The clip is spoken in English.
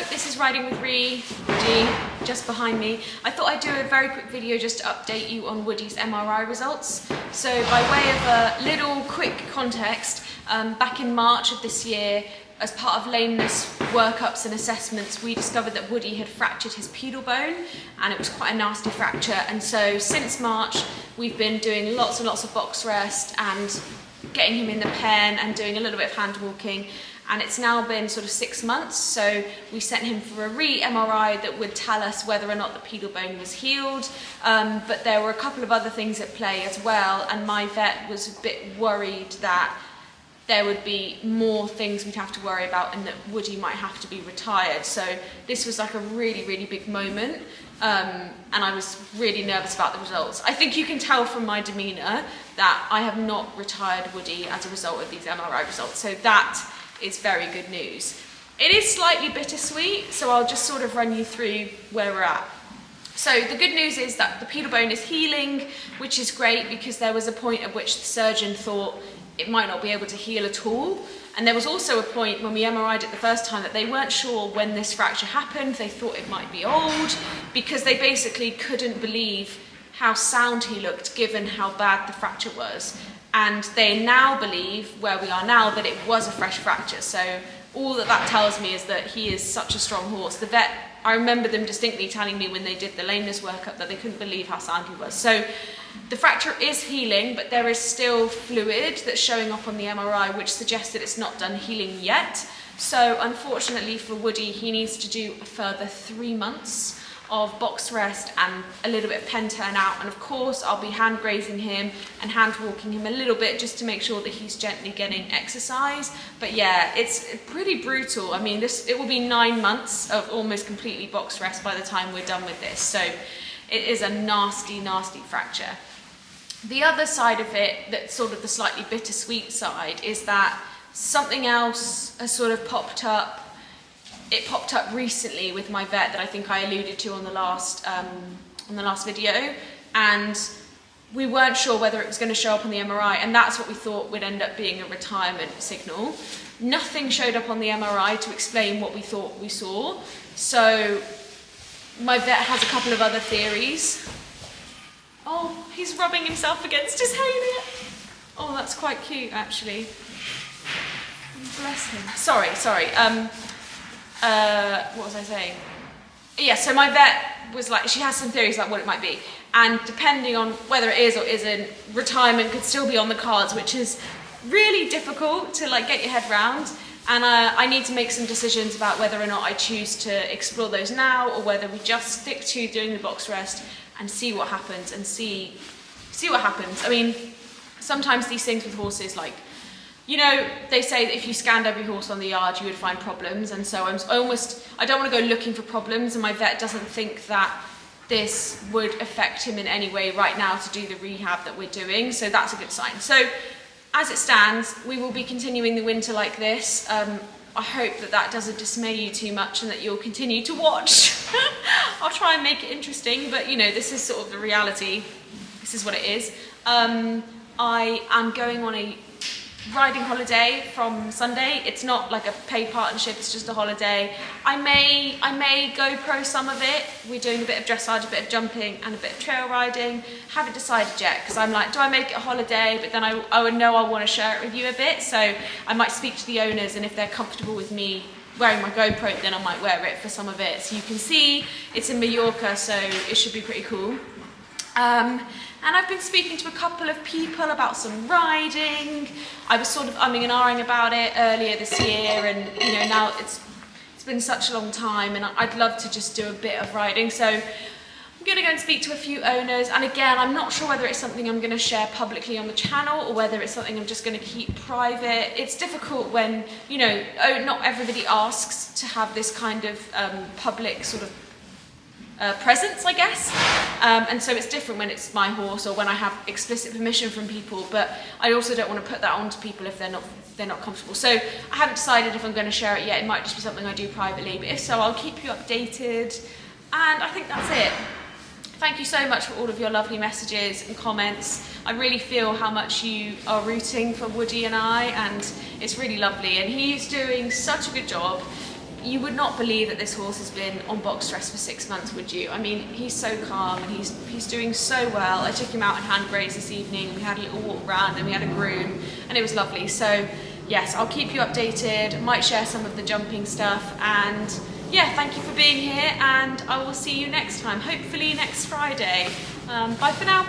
this is Riding with Woody, just behind me. I thought I'd do a very quick video just to update you on Woody's MRI results. So by way of a little quick context, back in March of this year, as part of lameness workups and assessments, we discovered that Woody had fractured his pedal bone, and it was quite a nasty fracture. And so since March, we've been doing lots and lots of box rest and getting him in the pen and doing a little bit of hand walking. And it's now been sort of 6 months, so we sent him for a re-MRI that would tell us whether or not the pedal bone was healed. But there were a couple of other things at play as well, and my vet was a bit worried that there would be more things we'd have to worry about and that Woody might have to be retired. So this was like a really, really big moment, and I was really nervous about the results. I think you can tell from my demeanour that I have not retired Woody as a result of these MRI results, so that is very good news. It is slightly bittersweet, so I'll just sort of run you through where we're at. So the good news is that the pedal bone is healing, which is great because there was a point at which the surgeon thought it might not be able to heal at all. And there was also a point when we MRI'd it the first time that they weren't sure when this fracture happened. They thought it might be old because they basically couldn't believe how sound he looked given how bad the fracture was. And they now believe, where we are now, that it was a fresh fracture. So all that tells me is that he is such a strong horse. The vet, I remember them distinctly telling me when they did the lameness workup that they couldn't believe how sound he was. So the fracture is healing, but there is still fluid that's showing up on the MRI, which suggests that it's not done healing yet. So unfortunately for Woody, he needs to do a further 3 months of box rest and a little bit of pen turn out. And of course, I'll be hand grazing him and hand walking him a little bit just to make sure that he's gently getting exercise. But yeah, it's pretty brutal. I mean, it will be 9 months of almost completely box rest by the time we're done with this. So it is a nasty, nasty fracture. The other side of it, that's sort of the slightly bittersweet side, is that something else has sort of popped up. It popped up recently with my vet that I think I alluded to on the last video, and we weren't sure whether it was going to show up on the MRI, and that's what we thought would end up being a retirement signal. Nothing showed up on the MRI to explain what we thought we saw, so my vet has a couple of other theories. Oh, he's rubbing himself against his hair. Oh, that's quite cute, actually. Bless him. Sorry. What was I saying? Yeah, so my vet was like, she has some theories about what it might be. And depending on whether it is or isn't, retirement could still be on the cards, which is really difficult to like get your head around. And I need to make some decisions about whether or not I choose to explore those now or whether we just stick to doing the box rest and see what happens and see what happens. I mean, sometimes these things with horses, like, you know, they say that if you scanned every horse on the yard, you would find problems. And so I don't want to go looking for problems, and my vet doesn't think that this would affect him in any way right now to do the rehab that we're doing. So that's a good sign. So as it stands, we will be continuing the winter like this. I hope that doesn't dismay you too much and that you'll continue to watch. I'll try and make it interesting, but you know, this is sort of the reality. This is what it is. I am going on a riding holiday from Sunday. It's not like a paid partnership, it's just a holiday. I may GoPro some of it. We're doing a bit of dressage, a bit of jumping and a bit of trail riding. Haven't decided yet, because I'm like, do I make it a holiday? But then I would know I want to share it with you a bit, so I might speak to the owners, and if they're comfortable with me wearing my GoPro, then I might wear it for some of it. So you can see it's in Mallorca, so it should be pretty cool. And I've been speaking to a couple of people about some riding. I was sort of umming and ahhing about it earlier this year, and you know, now it's been such a long time, and I'd love to just do a bit of riding. So I'm going to go and speak to a few owners, and again, I'm not sure whether it's something I'm going to share publicly on the channel or whether it's something I'm just going to keep private. It's difficult when, you know, not everybody asks to have this kind of public sort of presence, I guess, and so it's different when it's my horse or when I have explicit permission from people, but I also don't want to put that on to people if they're not comfortable. So I haven't decided if I'm going to share it yet. It might just be something I do privately, but if so, I'll keep you updated. And I think that's it. Thank you so much for all of your lovely messages and comments. I really feel how much you are rooting for Woody and I, and it's really lovely, and he's doing such a good job. you would not believe that this horse has been on box rest for 6 months, would you? I mean, he's so calm and he's doing so well. I took him out and hand grazed this evening. We had a little walk around and we had a groom and it was lovely. So yes, I'll keep you updated, might share some of the jumping stuff, and yeah, thank you for being here, and I will see you next time, hopefully next Friday. Bye for now.